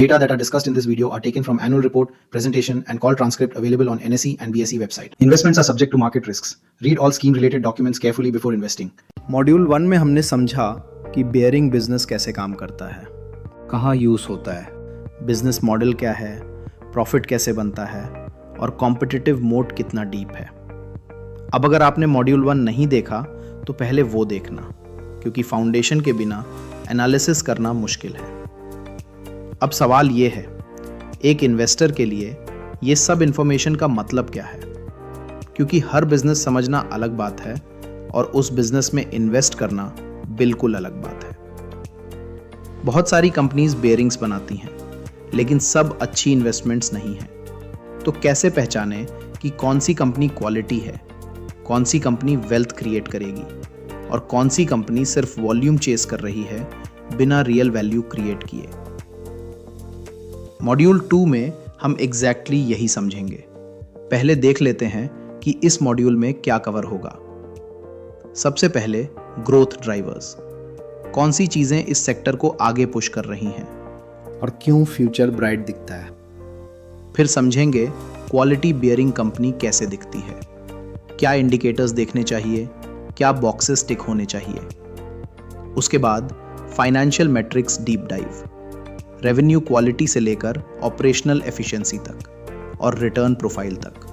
Data that are discussed in this video are taken from annual report, presentation, and call transcript available on NSE and BSE website. Investments are subject to market risks. Read all scheme-related documents carefully before investing. Module 1 में हमने समझा कि bearing business कैसे काम करता है, कहाँ use होता है, बिजनेस मॉडल क्या है, प्रॉफिट कैसे बनता है और कॉम्पिटिटिव मोड कितना डीप है। अब अगर आपने मॉड्यूल 1 नहीं देखा तो पहले वो देखना, क्योंकि फाउंडेशन के बिना एनालिसिस करना मुश्किल है। अब सवाल ये है, एक इन्वेस्टर के लिए ये सब इन्फॉर्मेशन का मतलब क्या है? क्योंकि हर बिजनेस समझना अलग बात है और उस बिजनेस में इन्वेस्ट करना बिल्कुल अलग बात है। बहुत सारी कंपनीज बेयरिंग्स बनाती हैं, लेकिन सब अच्छी इन्वेस्टमेंट्स नहीं हैं। तो कैसे पहचानें कि कौन सी कंपनी क्वालिटी है, कौन सी कंपनी वेल्थ क्रिएट करेगी और कौन सी कंपनी सिर्फ वॉल्यूम चेस कर रही है बिना रियल वैल्यू क्रिएट किए? मॉड्यूल 2 में हम एग्जैक्टली यही समझेंगे। पहले देख लेते हैं कि इस मॉड्यूल में क्या कवर होगा। सबसे पहले ग्रोथ ड्राइवर्स, कौन सी चीजें इस सेक्टर को आगे पुश कर रही हैं और क्यों फ्यूचर ब्राइट दिखता है। फिर समझेंगे क्वालिटी बियरिंग कंपनी कैसे दिखती है, क्या इंडिकेटर्स देखने चाहिए, क्या बॉक्सेस टिक होने चाहिए। उसके बाद financial matrix deep dive, revenue quality से लेकर ऑपरेशनल एफिशिएंसी तक और रिटर्न प्रोफाइल तक।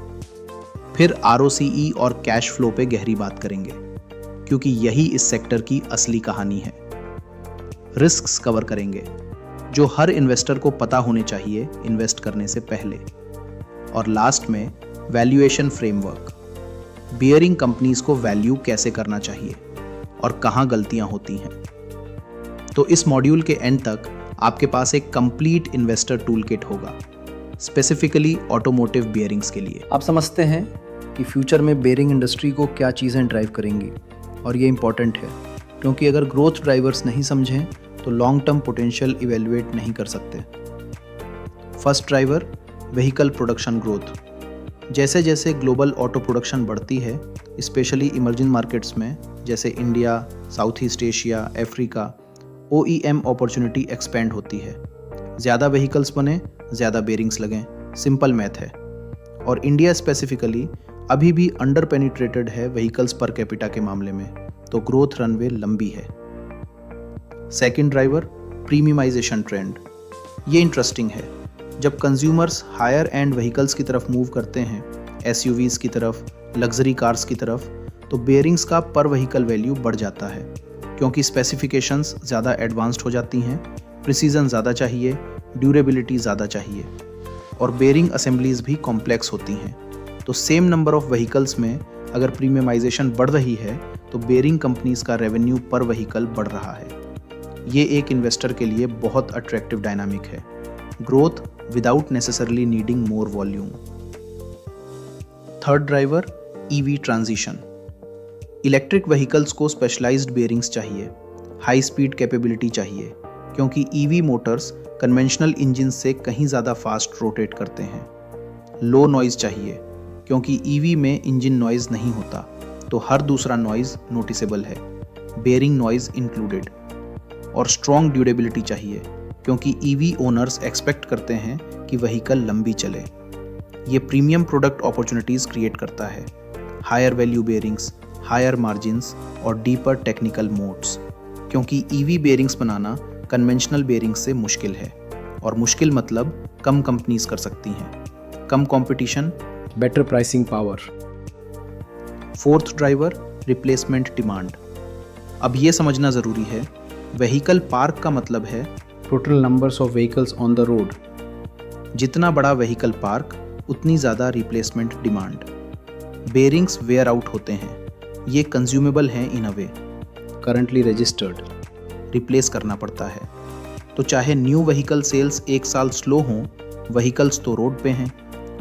फिर आरओसीई और कैश फ्लो पे गहरी बात करेंगे, क्योंकि यही इस सेक्टर की असली कहानी है। रिस्क्स कवर करेंगे, जो हर इन्वेस्टर को पता होने चाहिए इन्वेस्ट करने से पहले। और लास्ट में वैल्यूएशन फ्रेमवर्क, बियरिंग कंपनीज को वैल्यू कैसे करना चाहिए और कहाँ गलतियां होती हैं। तो इस मॉड्यूल के एंड तक आपके पास एक कंप्लीट इन्वेस्टर टूल किट होगा, स्पेसिफिकली ऑटोमोटिव बियरिंग्स के लिए। आप समझते हैं कि फ्यूचर में बेयरिंग इंडस्ट्री को क्या चीज़ें ड्राइव करेंगी, और ये इंपॉर्टेंट है क्योंकि अगर ग्रोथ ड्राइवर्स नहीं समझें तो लॉन्ग टर्म पोटेंशियल इवेल्युएट नहीं कर सकते। First driver, vehicle production growth. जैसे जैसे ग्लोबल ऑटो प्रोडक्शन बढ़ती है, स्पेशली इमर्जिंग मार्केट्स में जैसे India, south east Asia, Africa, OEM opportunity expand होती है। ज़्यादा व्हीकल्स बने, ज़्यादा बेयरिंग्स लगें, सिंपल मैथ है। और इंडिया स्पेसिफिकली अभी भी अंडर पेनिट्रेटेड है व्हीकल्स पर कैपिटा के मामले में, तो ग्रोथ रनवे लंबी है। Second driver, premiumization trend. ये इंटरेस्टिंग है। जब कंज्यूमर्स हायर एंड व्हीकल्स की तरफ मूव करते हैं, SUVs की तरफ, लग्जरी कार्स की तरफ, तो बेयरिंग्स का पर व्हीकल वैल्यू बढ़ जाता है, क्योंकि स्पेसिफिकेशंस ज़्यादा एडवांस्ड हो जाती हैं, प्रिसीजन ज़्यादा चाहिए, ड्यूरेबिलिटी ज़्यादा चाहिए और बेयरिंग असेंबलीज भी कॉम्प्लेक्स होती हैं। तो सेम नंबर ऑफ व्हीकल्स में अगर प्रीमियमाइजेशन बढ़ रही है तो बेयरिंग कंपनीज का रेवेन्यू पर व्हीकल बढ़ रहा है। ये एक इन्वेस्टर के लिए बहुत अट्रैक्टिव डायनामिक है, growth without necessarily needing more volume. Third driver, EV transition. Electric vehicles को स्पेशलाइज्ड बेयरिंग्स चाहिए, हाई स्पीड कैपेबिलिटी चाहिए, क्योंकि EV मोटर्स कन्वेंशनल इंजन से कहीं ज़्यादा फास्ट रोटेट करते हैं। लो नॉइज़ चाहिए, क्योंकि EV में इंजन नॉइज़ नहीं होता, तो हर दूसरा नॉइज़ नोटिसेबल है, बेयरिंग नॉइज़ इंक्लूडेड। और स्ट्रॉन्ग ड्यूरेबिलिटी चाहिए, क्योंकि EV ओनर्स एक्सपेक्ट करते हैं कि व्हीकल लंबी चले। ये प्रीमियम प्रोडक्ट अपॉर्चुनिटीज़ क्रिएट करता है, higher value bearings, higher margins और डीपर टेक्निकल मोड्स, क्योंकि EV बेयरिंग्स बनाना कन्वेंशनल बेयरिंग्स से मुश्किल है, और मुश्किल मतलब कम कंपनीज कर सकती हैं, कम competition, better pricing power. Fourth driver, replacement demand. अब ये समझना ज़रूरी है, व्हीकल पार्क का मतलब है total numbers of vehicles on the road. जितना बड़ा व्हीकल पार्क उतनी ज़्यादा replacement demand. Bearings wear out होते हैं, ये कंज्यूमेबल हैं इन अ वे, करंटली रजिस्टर्ड, रिप्लेस करना पड़ता है। तो चाहे न्यू व्हीकल सेल्स एक साल स्लो हों, व्हीकल्स तो रोड पे हैं,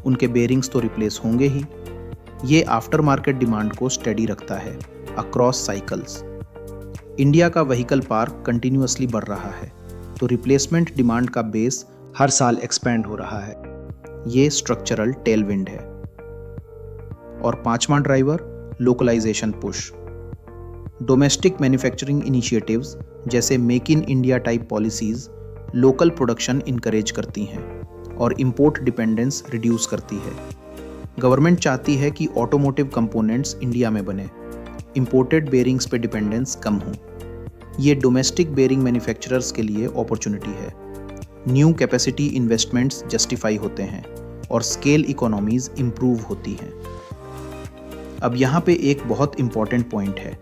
उनके बेयरिंग्स तो रिप्लेस होंगे ही। ये आफ्टर मार्केट डिमांड को स्टेडी रखता है अक्रॉस साइकिल्स। इंडिया का व्हीकल पार्क कंटिन्यूअसली बढ़ रहा है, तो रिप्लेसमेंट डिमांड का बेस हर साल एक्सपेंड हो रहा है। ये स्ट्रक्चरल टेलविंड है। और पांचवा driver, localisation push. Domestic manufacturing initiatives जैसे make in India type policies local production encourage करती हैं और इंपोर्ट डिपेंडेंस रिड्यूस करती है। गवर्नमेंट चाहती है कि ऑटोमोटिव कंपोनेंट्स इंडिया में बने, इंपोर्टेड बेयरिंग्स पे डिपेंडेंस कम हो। ये डोमेस्टिक बेयरिंग मैन्युफैक्चरर्स के लिए अपॉर्चुनिटी है। न्यू कैपेसिटी इन्वेस्टमेंट्स जस्टिफाई होते हैं और स्केल इकोनॉमीज इंप्रूव होती हैं। अब यहाँ पे एक बहुत इंपॉर्टेंट पॉइंट है।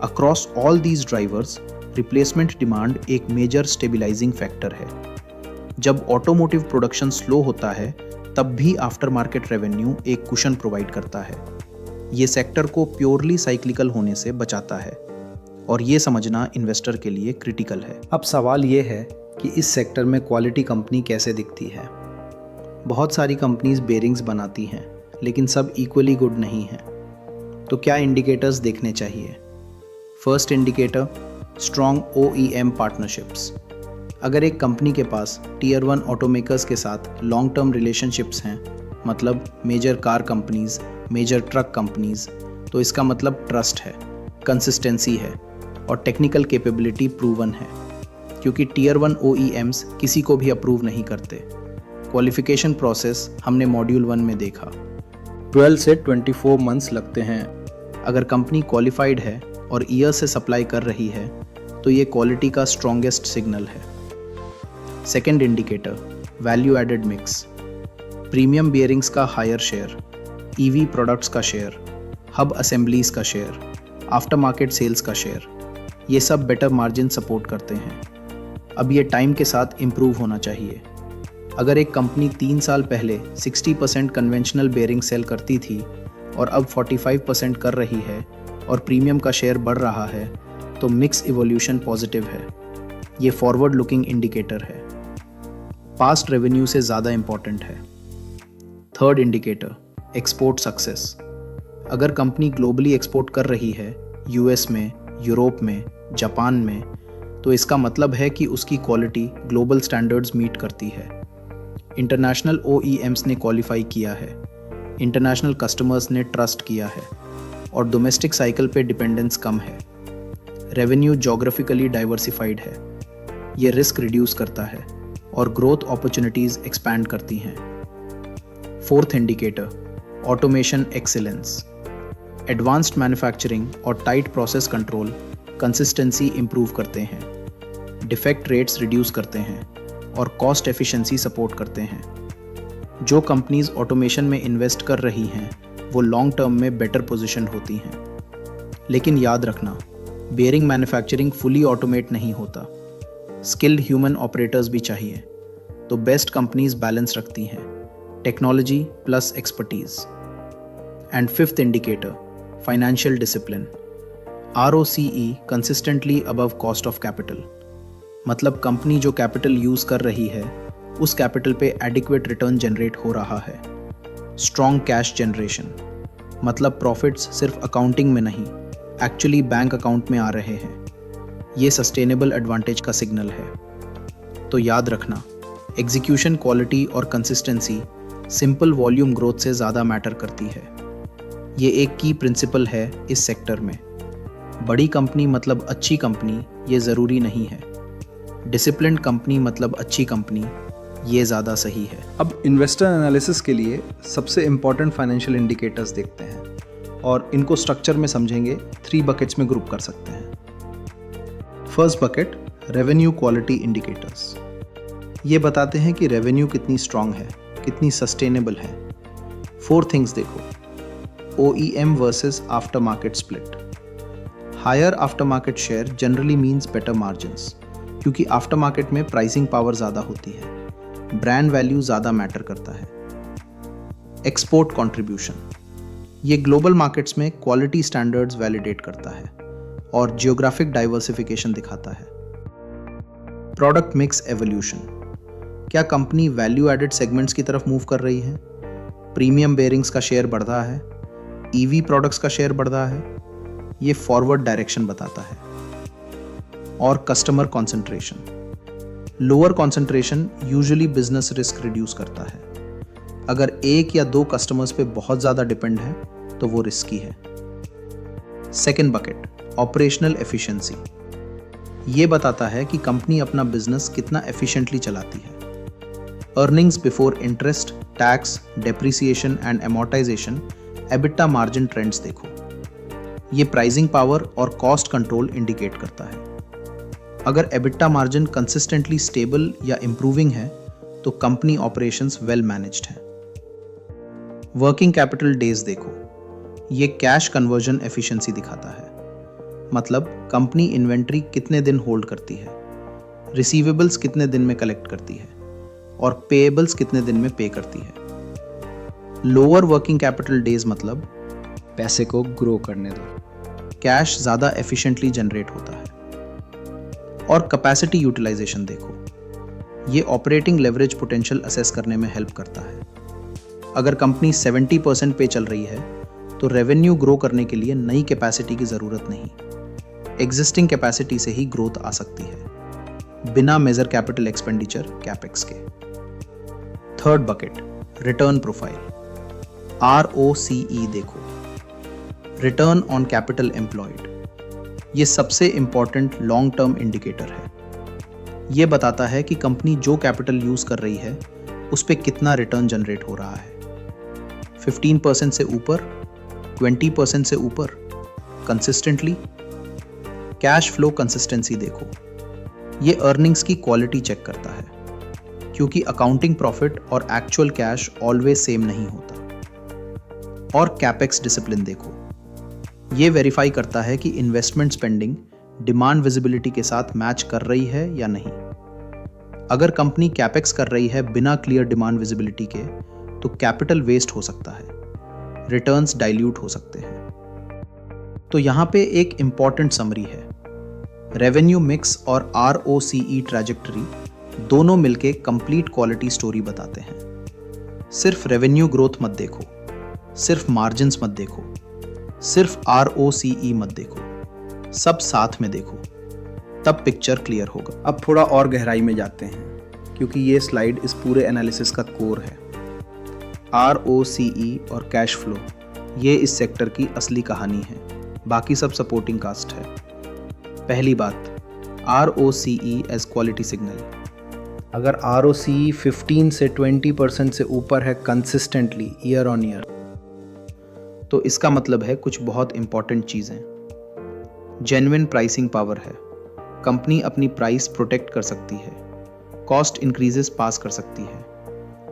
Across all these drivers replacement demand एक मेजर स्टेबिलाइजिंग फैक्टर है। जब ऑटोमोटिव प्रोडक्शन स्लो होता है तब भी आफ्टर मार्केट रेवेन्यू एक कुशन प्रोवाइड करता है। ये सेक्टर को प्योरली साइक्लिकल होने से बचाता है और ये समझना इन्वेस्टर के लिए क्रिटिकल है। अब सवाल ये है कि इस सेक्टर में क्वालिटी कंपनी कैसे दिखती है। बहुत सारी कंपनीज बेयरिंग्स बनाती हैं लेकिन सब इक्वली गुड नहीं हैं। तो क्या इंडिकेटर्स देखने चाहिए? First indicator, strong OEM partnerships. अगर एक कंपनी के पास टियर 1 ऑटोमेकर्स के साथ लॉन्ग टर्म रिलेशनशिप्स हैं, मतलब major car companies, major truck companies, तो इसका मतलब ट्रस्ट है, कंसिस्टेंसी है और टेक्निकल कैपेबिलिटी प्रूवन है। क्योंकि टियर 1 OEMs किसी को भी अप्रूव नहीं करते। क्वालिफिकेशन प्रोसेस हमने मॉड्यूल 1 में देखा, 12 से 24 मंथ्स लगते हैं। अगर कंपनी क्वालिफाइड है और ईयर से सप्लाई कर रही है तो ये क्वालिटी का स्ट्रॉन्गेस्ट सिग्नल है। Second indicator, value added mix. Premium bearings का हायर शेयर, EV प्रोडक्ट्स का शेयर, हब असेंबलीज का शेयर, आफ्टर मार्केट सेल्स का शेयर, ये सब बेटर मार्जिन सपोर्ट करते हैं। अब ये टाइम के साथ इम्प्रूव होना चाहिए। अगर एक कंपनी 3 साल पहले 60% कन्वेंशनल बेयरिंग सेल करती थी और अब 45% कर रही है और प्रीमियम का शेयर बढ़ रहा है तो मिक्स इवोल्यूशन पॉजिटिव है। ये फॉरवर्ड लुकिंग इंडिकेटर है, पास्ट रेवेन्यू से ज़्यादा इंपॉर्टेंट है। Third indicator, export success. अगर कंपनी ग्लोबली एक्सपोर्ट कर रही है, US में, यूरोप में, जापान में, तो इसका मतलब है कि उसकी क्वालिटी ग्लोबल स्टैंडर्ड्स मीट करती है। इंटरनेशनल OEMs ने क्वालिफाई किया है, इंटरनेशनल कस्टमर्स ने ट्रस्ट किया है और डोमेस्टिक साइकिल पे डिपेंडेंस कम है। रेवेन्यू जोग्राफिकली डाइवर्सिफाइड है। ये रिस्क रिड्यूस करता है और ग्रोथ अपॉर्चुनिटीज एक्सपैंड करती हैं। Fourth indicator, automation excellence. Advanced manufacturing और tight process control consistency improve करते हैं, डिफेक्ट रेट्स रिड्यूस करते हैं और कॉस्ट एफिशिएंसी सपोर्ट करते हैं। जो कंपनीज ऑटोमेशन में इन्वेस्ट कर रही हैं वो लॉन्ग टर्म में बेटर पोजीशन होती हैं। लेकिन याद रखना, बेयरिंग मैन्युफैक्चरिंग फुली ऑटोमेट नहीं होता, स्किल्ड ह्यूमन ऑपरेटर्स भी चाहिए। तो बेस्ट कंपनीज बैलेंस रखती हैं, technology plus expertise. And fifth indicator, financial discipline. ROCE consistently above cost of capital. मतलब कंपनी जो कैपिटल यूज कर रही है उस कैपिटल पे एडिक्वेट रिटर्न जनरेट हो रहा है। स्ट्रॉन्ग कैश जनरेशन, मतलब प्रॉफिट्स सिर्फ अकाउंटिंग में नहीं, एक्चुअली बैंक अकाउंट में आ रहे हैं। ये सस्टेनेबल एडवांटेज का सिग्नल है। तो याद रखना, एग्जीक्यूशन क्वालिटी और कंसिस्टेंसी सिंपल वॉल्यूम ग्रोथ से ज़्यादा मैटर करती है। ये एक की प्रिंसिपल है इस सेक्टर में। बड़ी कंपनी मतलब अच्छी कंपनी ये ज़रूरी नहीं है, डिसिप्लिन्ड कंपनी मतलब अच्छी कंपनी ये ज़्यादा सही है। अब इन्वेस्टर एनालिसिस के लिए सबसे इम्पॉर्टेंट फाइनेंशियल इंडिकेटर्स देखते हैं और इनको स्ट्रक्चर में समझेंगे 3 बकेट्स में ग्रुप कर सकते हैं। First bucket, revenue quality indicators. ये बताते हैं कि रेवेन्यू कितनी स्ट्रांग है, कितनी सस्टेनेबल है। 4 थिंग्स देखो, OEM versus after market split. Higher after market share generally means better margins, क्योंकि आफ्टर मार्केट में प्राइसिंग पावर ज़्यादा होती है, ब्रांड वैल्यू ज़्यादा मैटर करता है। एक्सपोर्ट कंट्रीब्यूशन, ये ग्लोबल मार्केट्स में क्वालिटी स्टैंडर्ड्स वैलिडेट करता है और जियोग्राफिक डाइवर्सिफिकेशन दिखाता है। प्रोडक्ट मिक्स एवोल्यूशन, क्या कंपनी वैल्यू एडेड सेगमेंट्स की तरफ मूव कर रही है? प्रीमियम बेयरिंग्स का शेयर बढ़ रहा है, EV प्रोडक्ट्स का शेयर बढ़ रहा है, ये फॉरवर्ड डायरेक्शन बताता है। और customer concentration, lower concentration usually business risk reduce करता है। अगर 1 या 2 कस्टमर्स पे बहुत ज़्यादा डिपेंड है तो वो रिस्की है। Second bucket, operational efficiency. ये बताता है कि कंपनी अपना बिजनेस कितना एफिशिएंटली चलाती है। Earnings before interest, tax, depreciation and amortisation, EBITDA margin trends देखो। ये प्राइसिंग पावर और कॉस्ट कंट्रोल इंडिकेट करता है। अगर एबिटा मार्जिन कंसिस्टेंटली स्टेबल या इंप्रूविंग है तो कंपनी ऑपरेशंस वेल मैनेज्ड है। वर्किंग कैपिटल डेज देखो। ये कैश कन्वर्जन एफिशिएंसी दिखाता है, मतलब कंपनी इन्वेंट्री कितने दिन होल्ड करती है, रिसीवेबल्स कितने दिन में कलेक्ट करती है और पेएबल्स कितने दिन में पे करती है। लोअर वर्किंग कैपिटल डेज मतलब पैसे को ग्रो करने दो, कैश ज़्यादा एफिशिएंटली जनरेट होता है। और कैपेसिटी यूटिलाइजेशन देखो। ये ऑपरेटिंग लेवरेज पोटेंशियल असेस करने में हेल्प करता है। अगर कंपनी 70% पे चल रही है तो रेवेन्यू ग्रो करने के लिए नई कैपेसिटी की ज़रूरत नहीं, एग्जिस्टिंग कैपेसिटी से ही ग्रोथ आ सकती है, बिना मेजर कैपिटल एक्सपेंडिचर कैपेक्स के। Third bucket, return profile, ROCE देखो, रिटर्न ऑन कैपिटल एम्प्लॉयड। ये सबसे इंपॉर्टेंट लॉन्ग टर्म इंडिकेटर है। ये बताता है कि कंपनी जो कैपिटल यूज कर रही है उस पे कितना रिटर्न जनरेट हो रहा है। 15% से ऊपर, 20% से ऊपर, कंसिस्टेंटली। कैश फ्लो कंसिस्टेंसी देखो। ये अर्निंग्स की क्वालिटी चेक करता है, क्योंकि अकाउंटिंग प्रॉफिट और एक्चुअल कैश ऑलवेज सेम नहीं होता। और कैपेक्स डिसिप्लिन देखो। ये वेरीफाई करता है कि इन्वेस्टमेंट स्पेंडिंग डिमांड विजिबिलिटी के साथ मैच कर रही है या नहीं। अगर कंपनी कैपेक्स कर रही है बिना क्लियर डिमांड विजिबिलिटी के तो कैपिटल वेस्ट हो सकता है, रिटर्न्स डाइल्यूट हो सकते हैं। तो यहाँ पे एक इंपॉर्टेंट समरी है। रेवेन्यू मिक्स और ROCE ट्रैजेक्टरी दोनों मिलके कंप्लीट क्वालिटी स्टोरी बताते हैं। सिर्फ रेवेन्यू ग्रोथ मत देखो, सिर्फ मार्जिन्स मत देखो, सिर्फ ROCE मत देखो, सब साथ में देखो, तब पिक्चर क्लियर होगा। अब थोड़ा और गहराई में जाते हैं, क्योंकि ये स्लाइड इस पूरे एनालिसिस का कोर है। ROCE और कैश फ्लो, ये इस सेक्टर की असली कहानी है, बाकी सब सपोर्टिंग कास्ट है। पहली बात, ROCE एज क्वालिटी सिग्नल। अगर ROCE 15 से 20% से ऊपर है कंसिस्टेंटली ईयर ऑन ईयर, तो इसका मतलब है कुछ बहुत इंपॉर्टेंट चीज़ें। जेन्युइन प्राइसिंग पावर है, कंपनी अपनी प्राइस प्रोटेक्ट कर सकती है, कॉस्ट इंक्रीजेस पास कर सकती है,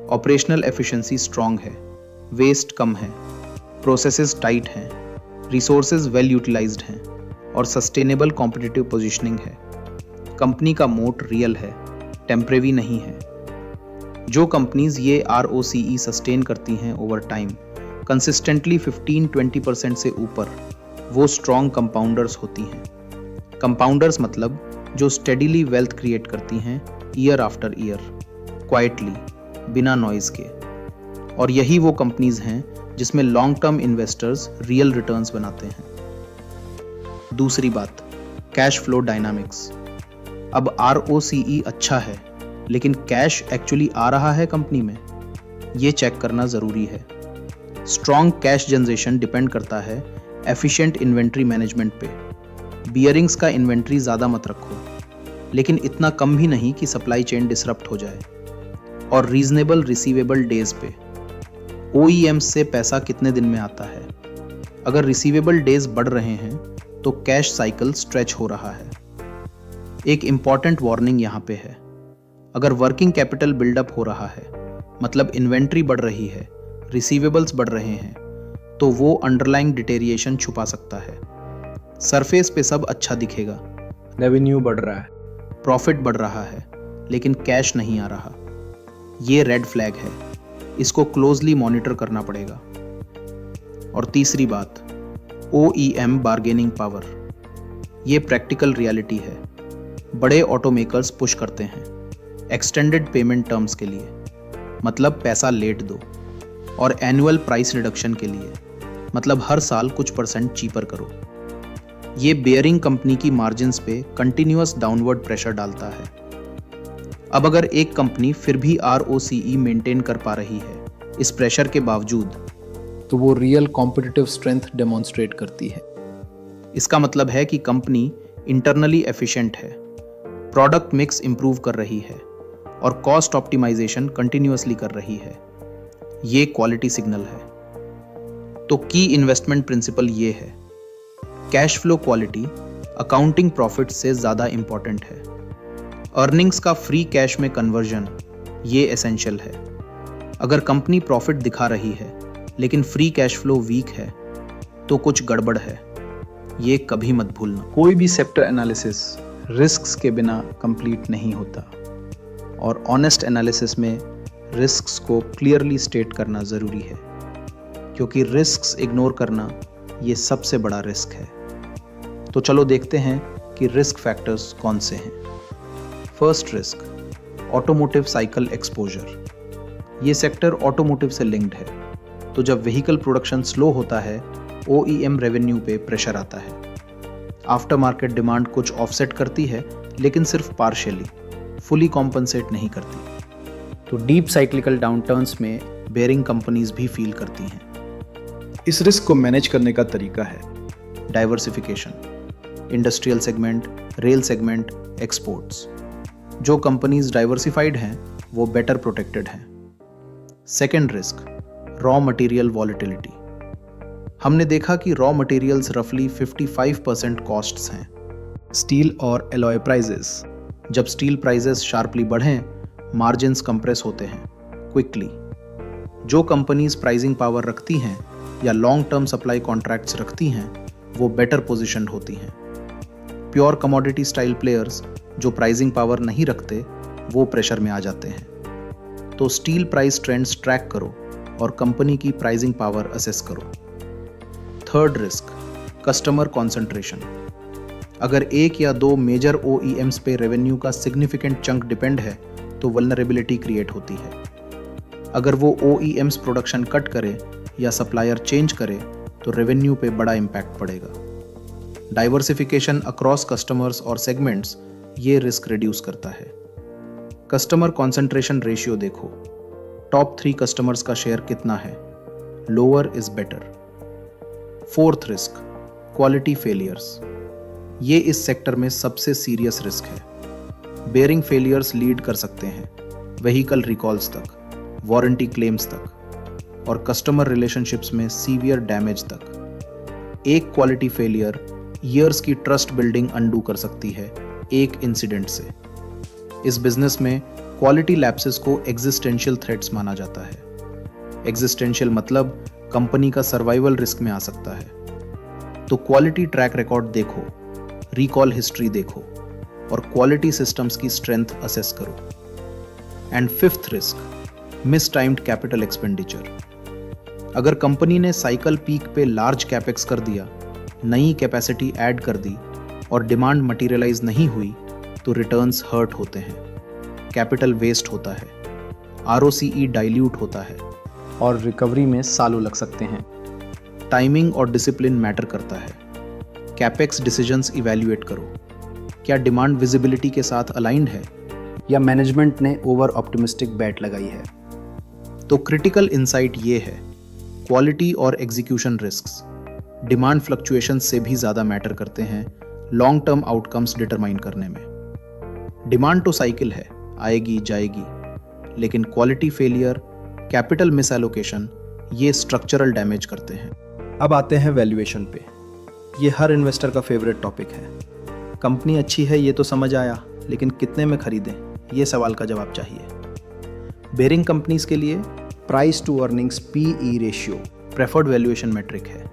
ऑपरेशनल एफिशिएंसी स्ट्रांग है, वेस्ट कम है, प्रोसेसेस टाइट हैं, रिसोर्सेज वेल यूटिलाइज्ड हैं और सस्टेनेबल कॉम्पिटिटिव पोजीशनिंग है। कंपनी का मोट रियल है, टेम्परेरी नहीं है। जो कंपनीज ये ROCE सस्टेन करती हैं ओवर टाइम, कंसिस्टेंटली 15-20% से ऊपर, वो स्ट्रॉन्ग कंपाउंडर्स होती हैं। कंपाउंडर्स मतलब जो स्टेडीली वेल्थ क्रिएट करती हैं ईयर आफ्टर ईयर, क्वाइटली, बिना नॉइज के। और यही वो कंपनीज हैं जिसमें long term investors real returns बनाते हैं। दूसरी बात, कैश फ्लो डायनामिक्स। अब ROCE अच्छा है, लेकिन कैश एक्चुअली आ रहा है कंपनी में, ये चेक करना ज़रूरी है। स्ट्रॉन्ग कैश जनरेशन डिपेंड करता है एफिशिएंट इन्वेंट्री मैनेजमेंट पे। बियरिंग्स का इन्वेंट्री ज़्यादा मत रखो, लेकिन इतना कम भी नहीं कि सप्लाई चेन डिसरप्ट हो जाए। और रीजनेबल रिसीवेबल डेज पे। OEMs से पैसा कितने दिन में आता है। अगर रिसीवेबल डेज बढ़ रहे हैं तो कैश साइकिल स्ट्रेच हो रहा है। एक इंपॉर्टेंट वार्निंग यहाँ पे है, अगर वर्किंग कैपिटल बिल्डअप हो रहा है, मतलब इन्वेंट्री बढ़ रही है, रिसीवेबल्स बढ़ रहे हैं, तो वो अंडरलाइंग डिटेरिएशन छुपा सकता है। सरफेस पे सब अच्छा दिखेगा, रेवेन्यू बढ़ रहा है, प्रॉफिट बढ़ रहा है, लेकिन कैश नहीं आ रहा। ये रेड फ्लैग है, इसको क्लोजली मॉनिटर करना पड़ेगा। और तीसरी बात, OEM बार्गेनिंग पावर। ये प्रैक्टिकल रियलिटी है। बड़े ऑटोमेकर्स पुश करते हैं एक्सटेंडेड पेमेंट टर्म्स के लिए, मतलब पैसा लेट दो, और एनुअल प्राइस रिडक्शन के लिए, मतलब हर साल कुछ % चीपर करो। ये बेयरिंग कंपनी की मार्जिन्स पे कंटिन्यूअस डाउनवर्ड प्रेशर डालता है। अब अगर एक कंपनी फिर भी ROCE मेंटेन कर पा रही है इस प्रेशर के बावजूद, तो वो रियल कॉम्पिटिटिव स्ट्रेंथ डेमोन्स्ट्रेट करती है। इसका मतलब है कि कंपनी इंटरनली एफिशिएंट है, प्रोडक्ट मिक्स इंप्रूव कर रही है और कॉस्ट ऑप्टिमाइजेशन कंटिन्यूअसली कर रही है। ये क्वालिटी सिग्नल है। तो की इन्वेस्टमेंट प्रिंसिपल ये है, cash flow quality accounting profit से ज़्यादा इंपॉर्टेंट है। अर्निंग्स का फ्री कैश में कन्वर्जन ये एसेंशियल है। अगर कंपनी प्रॉफिट दिखा रही है लेकिन फ्री कैश फ्लो वीक है तो कुछ गड़बड़ है, ये कभी मत भूलना। कोई भी सेक्टर एनालिसिस रिस्क्स के बिना कंप्लीट नहीं होता और ऑनेस्ट एनालिसिस में रिस्क्स को क्लियरली स्टेट करना ज़रूरी है, क्योंकि रिस्क्स इग्नोर करना ये सबसे बड़ा रिस्क है। तो चलो देखते हैं कि रिस्क फैक्टर्स कौन से हैं। First risk, automotive cycle exposure. ये सेक्टर ऑटोमोटिव से लिंक्ड है, तो जब व्हीकल प्रोडक्शन स्लो होता है OEM रेवेन्यू पे प्रेशर आता है। आफ्टर मार्केट डिमांड कुछ ऑफसेट करती है लेकिन सिर्फ पार्शियली, फुली कॉम्पनसेट नहीं करती। तो डीप साइक्लिकल डाउनटर्न्स में बेयरिंग कंपनीज भी फील करती हैं। इस रिस्क को मैनेज करने का तरीका है diversification, industrial segment, rail segment, exports. जो कंपनीज डाइवर्सिफाइड हैं वो बेटर प्रोटेक्टेड हैं। Second risk, raw material volatility. हमने देखा कि रॉ मटेरियल्स रफली 55% कॉस्ट्स हैं। स्टील और एलॉय प्राइजेस। जब स्टील प्राइजेस शार्पली बढ़ें, मार्जिन्स कंप्रेस होते हैं क्विकली। जो कंपनीज प्राइसिंग पावर रखती हैं या लॉन्ग टर्म सप्लाई कॉन्ट्रैक्ट्स रखती हैं वो बेटर पोजीशन्ड होती हैं। प्योर कमोडिटी स्टाइल प्लेयर्स जो प्राइसिंग पावर नहीं रखते वो प्रेशर में आ जाते हैं। तो स्टील प्राइस ट्रेंड्स ट्रैक करो और कंपनी की प्राइसिंग पावर असेस करो। Third risk, customer concentration. अगर एक या दो मेजर OEMs पे रेवेन्यू का सिग्निफिकेंट चंक डिपेंड है तो वल्नरेबिलिटी क्रिएट होती है। अगर वो OEMs प्रोडक्शन कट करे या सप्लायर चेंज करे तो रेवेन्यू पे बड़ा इम्पैक्ट पड़ेगा। डाइवर्सिफिकेशन अक्रॉस कस्टमर्स और सेगमेंट्स ये रिस्क रिड्यूस करता है। कस्टमर कॉन्सेंट्रेशन रेशियो देखो, टॉप 3 कस्टमर्स का शेयर कितना है, lower is better. Fourth risk, quality failures. ये इस सेक्टर में सबसे सीरियस रिस्क है। बेयरिंग फेलियर्स लीड कर सकते हैं व्हीकल रिकॉल्स तक, वारंटी क्लेम्स तक और कस्टमर रिलेशनशिप्स में सीवियर डैमेज तक। एक क्वालिटी फेलियर ईयर्स की ट्रस्ट बिल्डिंग अंडू कर सकती है एक इंसिडेंट से। इस बिजनेस में क्वालिटी लैप्सेस को एग्जिस्टेंशियल थ्रेट्स माना जाता है। एग्जिस्टेंशियल मतलब कंपनी का सर्वाइवल रिस्क में आ सकता है। तो क्वालिटी ट्रैक रिकॉर्ड देखो, रिकॉल हिस्ट्री देखो और क्वालिटी सिस्टम्स की स्ट्रेंथ असेस करो। And fifth risk, miss timed capital expenditure. अगर कंपनी ने साइकिल पीक पे लार्ज कैपेक्स कर दिया, नई कैपेसिटी ऐड कर दी और डिमांड मटीरियलाइज नहीं हुई तो रिटर्न्स हर्ट होते हैं, कैपिटल वेस्ट होता है, ROCE डाइल्यूट होता है और रिकवरी में सालों लग सकते हैं। टाइमिंग और डिसिप्लिन मैटर करता है। कैपेक्स डिसीजंस इवैल्यूएट करो, क्या डिमांड विजिबिलिटी के साथ अलाइंड है या मैनेजमेंट ने ओवर ऑप्टिमिस्टिक बैट लगाई है। तो क्रिटिकल इंसाइट ये है, क्वालिटी और एग्जीक्यूशन रिस्क्स डिमांड फ्लक्चुएशंस से भी ज़्यादा मैटर करते हैं लॉन्ग टर्म आउटकम्स डिटरमाइन करने में। डिमांड तो साइकिल है, आएगी जाएगी, लेकिन quality failure, capital miss allocation ये स्ट्रक्चरल डैमेज करते हैं। अब आते हैं वैल्यूएशन पे। ये हर इन्वेस्टर का फेवरेट टॉपिक है। कंपनी अच्छी है ये तो समझ आया, लेकिन कितने में खरीदें ये सवाल का जवाब चाहिए। बेयरिंग कंपनीज के लिए price to earnings PE ratio preferred valuation metric है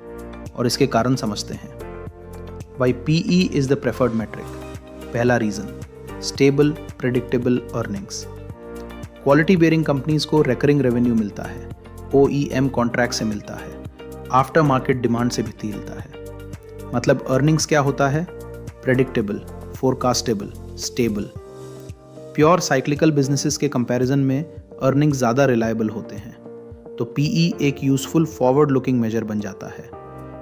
और इसके कारण समझते हैं। Why PE is the preferred metric. पहला reason, stable predictable earnings. Quality bearing companies को रेकरिंग रेवेन्यू मिलता है, OEM कॉन्ट्रैक्ट से मिलता है, आफ्टर मार्केट डिमांड से भी मिलता है। मतलब अर्निंग्स क्या होता है, predictable, forecastable, stable. Pure cyclical businesses के कंपैरिजन में अर्निंग्स ज़्यादा रिलायबल होते हैं, तो PE एक यूजफुल फॉरवर्ड लुकिंग मेजर बन जाता है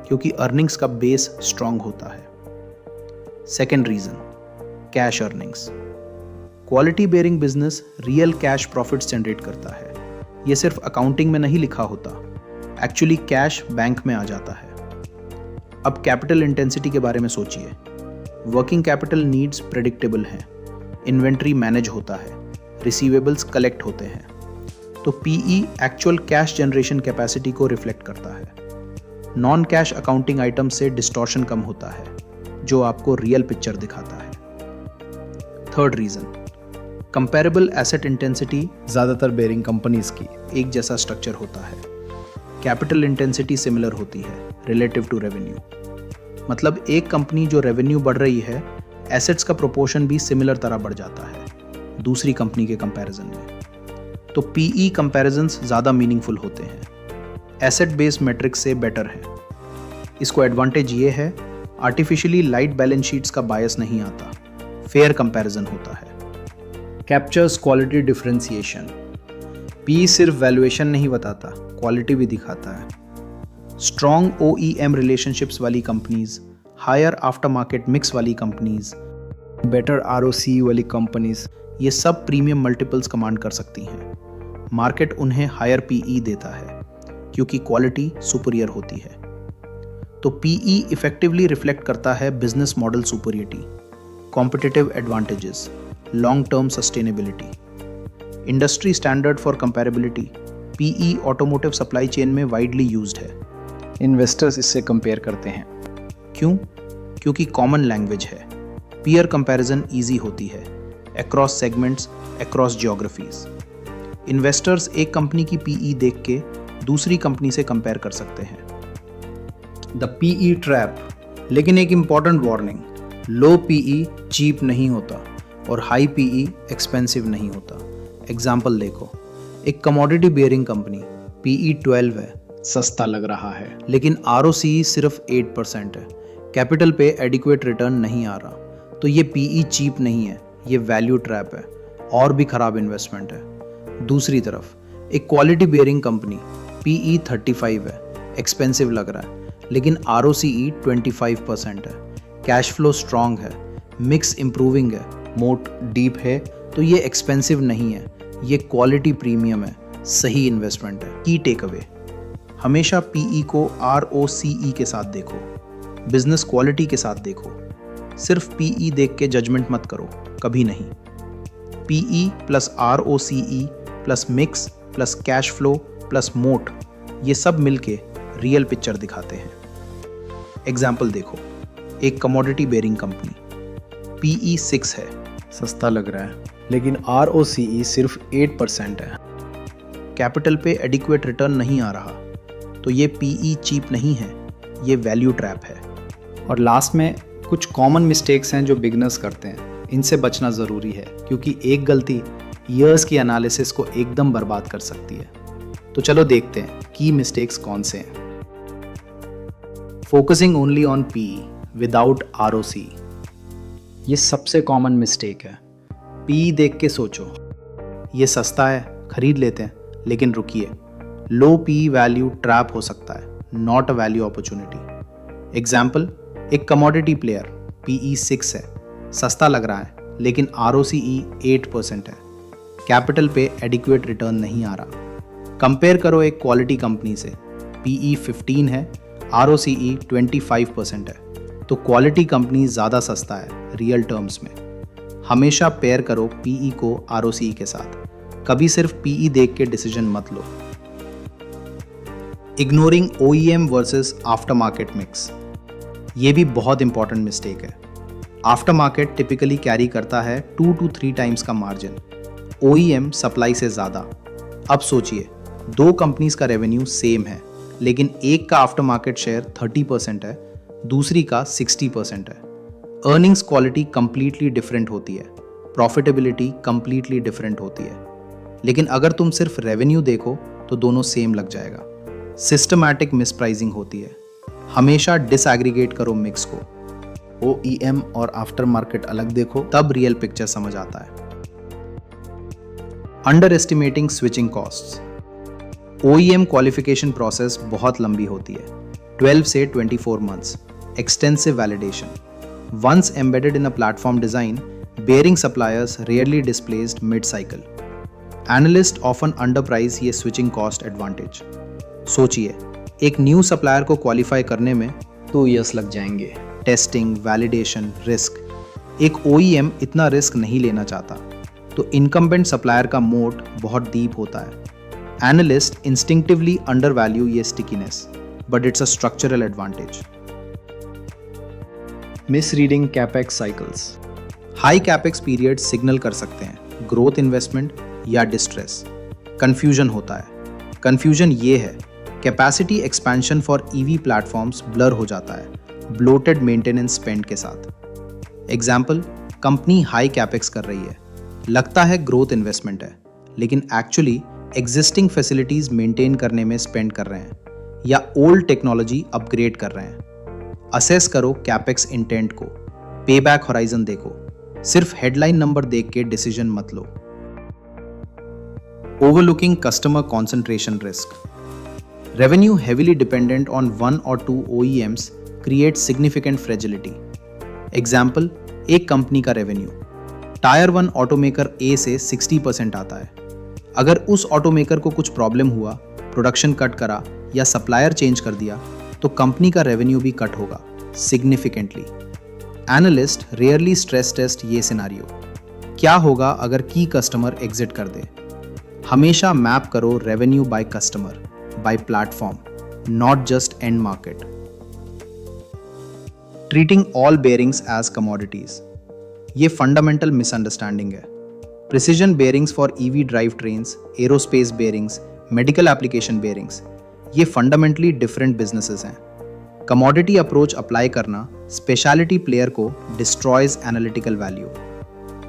क्योंकि अर्निंग्स का बेस स्ट्रांग होता है। Second reason, cash earnings. Quality bearing business real cash profits generate करता है। ये सिर्फ अकाउंटिंग में नहीं लिखा होता, एक्चुअली कैश बैंक में आ जाता है। अब कैपिटल इंटेंसिटी के बारे में सोचिए। वर्किंग कैपिटल नीड्स प्रेडिक्टेबल हैं, इन्वेंट्री मैनेज होता है, रिसीवेबल्स कलेक्ट होते हैं। तो PE actual cash generation capacity को रिफ्लेक्ट करता है। नॉन कैश अकाउंटिंग आइटम से डिस्टॉर्शन कम होता है, जो आपको रियल पिक्चर दिखाता है। Third reason, comparable asset intensity ज़्यादातर बेयरिंग कंपनीज की एक जैसा स्ट्रक्चर होता है। कैपिटल इंटेंसिटी सिमिलर होती है रिलेटिव टू रेवेन्यू। मतलब एक कंपनी जो रेवेन्यू बढ़ रही है, एसेट्स का प्रोपोर्शन भी सिमिलर तरह बढ़ जाता है दूसरी कंपनी के कंपैरिजन में। तो पीई कंपैरिजंस ज़्यादा मीनिंगफुल होते हैं, एसेट बेस्ड मैट्रिक्स से बेटर है। इसको एडवांटेज ये है, आर्टिफिशियली लाइट बैलेंस शीट्स का बायस नहीं आता, फेयर कंपैरिजन होता है। Captures quality differentiation. पी सिर्फ वैल्यूएशन नहीं बताता, क्वालिटी भी दिखाता है। स्ट्रॉन्ग OEM रिलेशनशिप्स वाली companies, higher after market mix वाली कंपनीज, बेटर ROC वाली कंपनीज, ये सब प्रीमियम मल्टीपल्स कमांड कर सकती हैं। मार्केट उन्हें हायर PE देता है क्योंकि क्वालिटी सुपीरियर होती है। तो PE इफेक्टिवली रिफ्लेक्ट करता है business model superiority, competitive advantages, long term sustainability. Industry standard for comparability, PE automotive supply chain में वाइडली यूज्ड है। इन्वेस्टर्स इससे कंपेयर करते हैं। क्यों? क्योंकि कॉमन लैंग्वेज है, पीयर कंपैरिजन ईजी होती है across segments, across geographies. Investors एक कंपनी की PE देख के दूसरी कंपनी से कंपेयर कर सकते हैं। The PE trap. लेकिन एक इंपॉर्टेंट वार्निंग, लो PE चीप नहीं होता और हाई PE एक्सपेंसिव नहीं होता। एग्जाम्पल देखो, एक कमोडिटी बेयरिंग कंपनी PE 12 है, सस्ता लग रहा है, लेकिन ROCE सिर्फ 8% है, कैपिटल पे एडिक्वेट रिटर्न नहीं आ रहा, तो ये PE चीप नहीं है, ये वैल्यू ट्रैप है और भी खराब इन्वेस्टमेंट है। दूसरी तरफ एक क्वालिटी बेयरिंग कंपनी PE 35 है, एक्सपेंसिव लग रहा है, लेकिन ROCE 25% है, कैश फ्लो स्ट्रॉन्ग है, मिक्स इंप्रूविंग है, मोट डीप है, तो ये एक्सपेंसिव नहीं है, ये क्वालिटी प्रीमियम है, सही इन्वेस्टमेंट है। की टेक अवे, हमेशा PE को ROCE के साथ देखो, बिजनेस क्वालिटी के साथ देखो। सिर्फ PE देख के जजमेंट मत करो, कभी नहीं। PE plus ROCE plus mix plus cash flow plus मोट, ये सब मिलके रियल पिक्चर दिखाते हैं। एग्जाम्पल देखो, एक कमोडिटी बेयरिंग कंपनी PE 6 है, सस्ता लग रहा है, लेकिन ROCE सिर्फ 8% है, कैपिटल पे एडिक्वेट रिटर्न नहीं आ रहा, तो ये PE चीप नहीं है, ये वैल्यू ट्रैप है। और लास्ट में कुछ कॉमन मिस्टेक्स हैं जो बिगनर्स करते हैं, इनसे बचना ज़रूरी है क्योंकि एक गलती ईयर्स की एनालिसिस को एकदम बर्बाद कर सकती है। तो चलो देखते हैं की मिस्टेक्स कौन से हैं। Focusing only on PE without ROCE, ये सबसे कॉमन मिस्टेक है। PE देख के सोचो, ये सस्ता है, खरीद लेते हैं, लेकिन रुकिए, लो PE वैल्यू ट्रैप हो सकता है, not a value opportunity. Example, एक कमोडिटी प्लेयर PE 6 है, सस्ता लग रहा है, लेकिन ROCE 8% है, कैपिटल पे एडिक्वेट रिटर्न नहीं आ रहा। कंपेयर करो एक क्वालिटी कंपनी से, PE 15 है, ROCE 25% है, तो क्वालिटी कंपनी ज़्यादा सस्ता है रियल टर्म्स में। हमेशा पेयर करो PE को ROCE के साथ, कभी सिर्फ PE देख के डिसीजन मत लो। Ignoring OEM versus after market mix, ये भी बहुत इंपॉर्टेंट मिस्टेक है। आफ्टर मार्केट टिपिकली कैरी करता है 2 to 3 टाइम्स का मार्जिन, OEM सप्लाई से ज़्यादा। अब सोचिए, दो कंपनीज का रेवेन्यू सेम है, लेकिन एक का आफ्टर मार्केट शेयर 30% है, दूसरी का 60% है। अर्निंग्स क्वालिटी कंप्लीटली डिफरेंट होती है, प्रॉफिटेबिलिटी कंप्लीटली डिफरेंट होती है। लेकिन अगर तुम सिर्फ रेवेन्यू देखो तो दोनों सेम लग जाएगा। सिस्टमैटिक मिसप्राइसिंग होती है, हमेशा डिसएग्रीगेट करो मिक्स को, OEM और आफ्टर मार्केट अलग देखो, तब रियल पिक्चर समझ आता है। Under estimating switching costs, OEM qualification process बहुत लंबी होती है, 12 से 24 months, extensive validation. Once embedded in a platform design, bearing suppliers rarely displaced mid-cycle. Analysts often underprice ये switching cost advantage. सोचिए, एक न्यू सप्लायर को क्वालिफाई करने में 2 years लग जाएंगे, टेस्टिंग, वैलिडेशन, रिस्क, एक OEM इतना रिस्क नहीं लेना चाहता, तो इनकम्बेंट सप्लायर का मोट बहुत डीप होता है। एनालिस्ट इंस्टिंक्टिवली अंडरवैल्यू ये stickiness, but it's a structural advantage. Misreading capex cycles. High capex period signal कर सकते हैं ग्रोथ इन्वेस्टमेंट या डिस्ट्रेस। कंफ्यूजन होता है। कंफ्यूजन ये है, capacity expansion for EV platforms blur हो जाता है ब्लोटेड मेंटेनेंस स्पेंड के साथ। एग्जाम्पल, कंपनी हाई कैपेक्स कर रही है, लगता है ग्रोथ इन्वेस्टमेंट है, लेकिन एक्चुअली एग्जिस्टिंग फैसिलिटीज मेंटेन करने में स्पेंड कर रहे हैं या ओल्ड टेक्नोलॉजी अपग्रेड कर रहे हैं। असेस करो कैपेक्स इंटेंट को, पे बैक होराइजन देखो, सिर्फ हेडलाइन नंबर देख के डिसीजन मत लो। Overlooking customer concentration risk. Revenue heavily dependent on 1 or 2 OEMs creates significant fragility. Example, एक कंपनी का रेवेन्यू टायर 1 ऑटोमेकर A से 60% आता है। अगर उस ऑटोमेकर को कुछ प्रॉब्लम हुआ, प्रोडक्शन कट करा या सप्लायर चेंज कर दिया, तो कंपनी का रेवेन्यू भी कट होगा significantly. Analyst rarely stress test ये सिनारियो। क्या होगा अगर की कस्टमर एग्जिट कर दे? हमेशा मैप करो revenue by customer, by platform, not just end market. Treating all bearings as commodities. ये फंडामेंटल मिसअंडरस्टैंडिंग है। Precision bearings for EV drive trains, aerospace bearings, medical application bearings, ये फंडामेंटली डिफरेंट बिजनेसेस हैं। Commodity approach apply करना specialty player को destroys analytical value.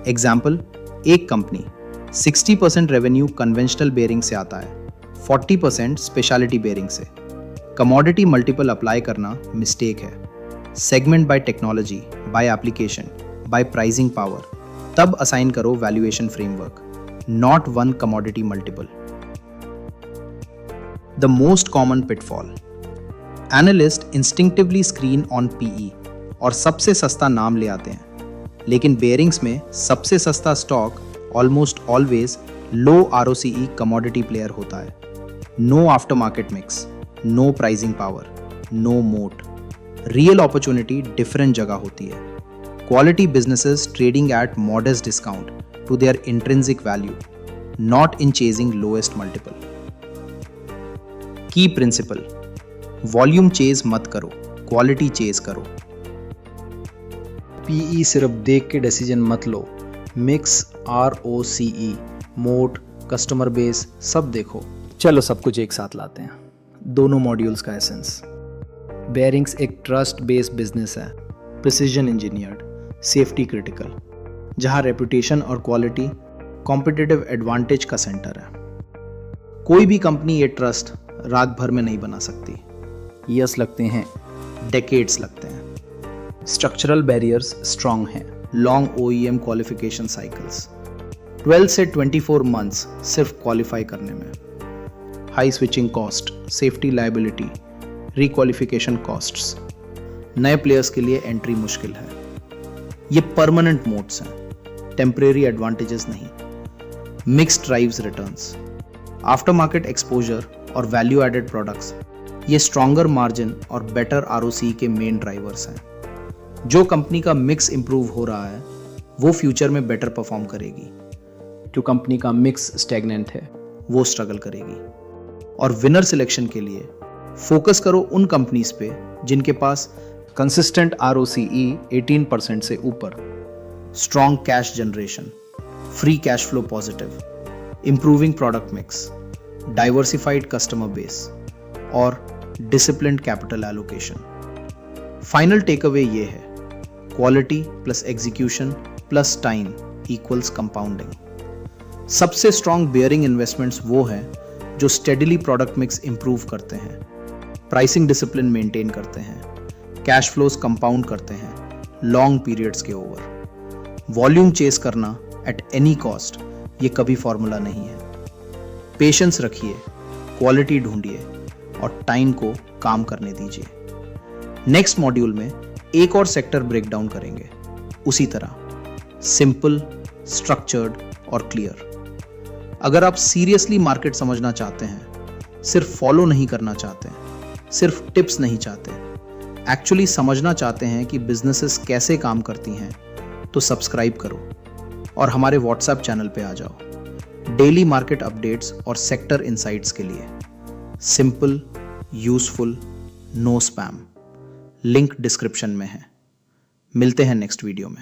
Example, एक company 60% revenue conventional bearing से आता है, 40% स्पेशलिटी बेयरिंग से। कमोडिटी मल्टीपल अप्लाई करना मिस्टेक है। Segment bye technology, by application, by pricing power, तब असाइन करो valuation framework, not one commodity multiple. The most common pitfall. Analyst instinctively screen on PE और सबसे सस्ता नाम ले आते हैं, लेकिन बेयरिंग्स में सबसे सस्ता stock almost always low ROCE commodity player होता है। No after market mix, no pricing power, no moat. Real opportunity different जगह होती है। Quality businesses trading at modest discount to their intrinsic value, not in chasing lowest multiple. Key principle, volume chase मत करो, quality chase करो। PE सिर्फ देख के decision मत लो, मिक्स, ROCE, मोट, कस्टमर बेस सब देखो। चलो सब कुछ एक साथ लाते हैं, दोनों मॉड्यूल्स का एसेंस। बेयरिंग्स एक ट्रस्ट बेस्ड बिजनेस है, प्रिसिजन इंजीनियर्ड, सेफ्टी क्रिटिकल, जहां रेपुटेशन और क्वालिटी कॉम्पिटिटिव एडवांटेज का सेंटर है। कोई भी कंपनी ये ट्रस्ट रात भर में नहीं बना सकती। ईयर्स लगते हैं, डेकेड्स लगते हैं। स्ट्रक्चरल बैरियर्स स्ट्रांग हैं, लॉन्ग OEM क्वालिफिकेशन साइकिल्स, 12 से 24 मंथ्स सिर्फ क्वालिफाई करने में। High switching cost, safety liability, requalification costs, नए प्लेयर्स के लिए एंट्री मुश्किल है। ये परमानेंट मोड्स हैं, टेम्परेरी एडवांटेजेस नहीं। Mixed drives returns, aftermarket exposure और वैल्यू एडेड प्रोडक्ट्स, ये स्ट्रॉन्गर मार्जिन और बेटर ROCE के मेन ड्राइवर्स हैं। जो कंपनी का मिक्स इंप्रूव हो रहा है वो फ्यूचर में बेटर परफॉर्म करेगी। जो कंपनी का मिक्स स्टैग्नेंट है वो स्ट्रगल करेगी। और विनर सिलेक्शन के लिए फोकस करो उन कंपनीज पे जिनके पास कंसिस्टेंट ROCE 18% से ऊपर, strong cash generation, free cash flow positive, improving product mix, diversified customer base और disciplined capital allocation. Final takeaway ये है, quality plus execution plus time equals compounding. सबसे स्ट्रॉन्ग बेयरिंग इन्वेस्टमेंट्स वो हैं जो steadily product mix improve करते हैं, pricing discipline maintain करते हैं, कैश फ्लोज कंपाउंड करते हैं लॉन्ग पीरियड्स के ओवर। वॉल्यूम चेस करना एट एनी कॉस्ट ये कभी फॉर्मूला नहीं है। पेशेंस रखिए, क्वालिटी ढूंढिए और टाइम को काम करने दीजिए। नेक्स्ट मॉड्यूल में एक और सेक्टर ब्रेकडाउन करेंगे, उसी तरह सिंपल, स्ट्रक्चर्ड और क्लियर। अगर आप सीरियसली मार्केट समझना चाहते हैं, सिर्फ फॉलो नहीं करना चाहते हैं, सिर्फ टिप्स नहीं चाहते, एक्चुअली समझना चाहते हैं कि बिजनेसेस कैसे काम करती हैं, तो सब्सक्राइब करो और हमारे व्हाट्सएप चैनल पे आ जाओ डेली मार्केट अपडेट्स और सेक्टर इनसाइट्स के लिए। Simple, useful, no spam. Link description में है। मिलते हैं नेक्स्ट वीडियो में।